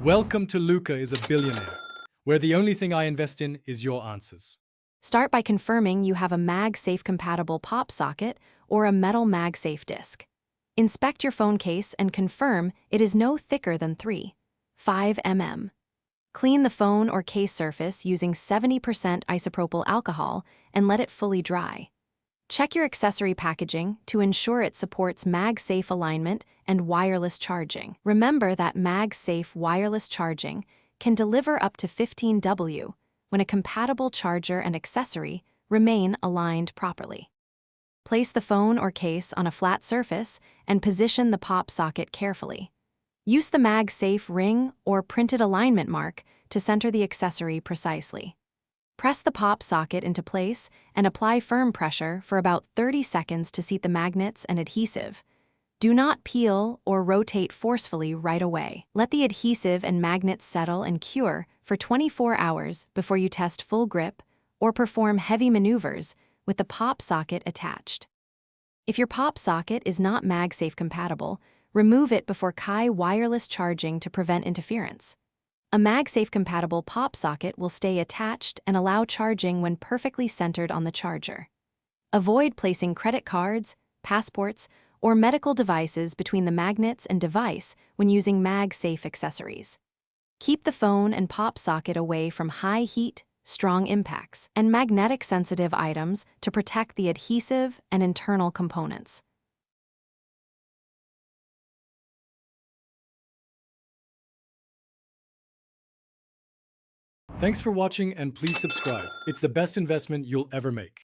Welcome to Luca is a Billionaire, where the only thing I invest in is your answers. Start by confirming you have a Magsafe compatible pop socket or a metal Magsafe disc. Inspect your phone case and confirm it is no thicker than 3.5 mm. Clean the phone or case surface using 70% isopropyl alcohol and let it fully dry. Check your accessory packaging to ensure it supports Magsafe alignment and wireless charging. Remember that Magsafe wireless charging can deliver up to 15 W when a compatible charger and accessory remain aligned properly. Place the phone or case on a flat surface and position the pop socket carefully. Use the Magsafe ring or printed alignment mark to center the accessory precisely. Press the pop socket into place and apply firm pressure for about 30 seconds to seat the magnets and adhesive. Do not peel or rotate forcefully right away. Let the adhesive and magnets settle and cure for 24 hours before you test full grip or perform heavy maneuvers with the pop socket attached. If your pop socket is not Magsafe compatible, remove it before wireless charging to prevent interference. A Magsafe-compatible pop socket will stay attached and allow charging when perfectly centered on the charger. Avoid placing credit cards, passports, or medical devices between the magnets and device when using Magsafe accessories. Keep the phone and pop socket away from high heat, strong impacts, and magnetic-sensitive items to protect the adhesive and internal components. Thanks for watching and please subscribe. It's the best investment you'll ever make.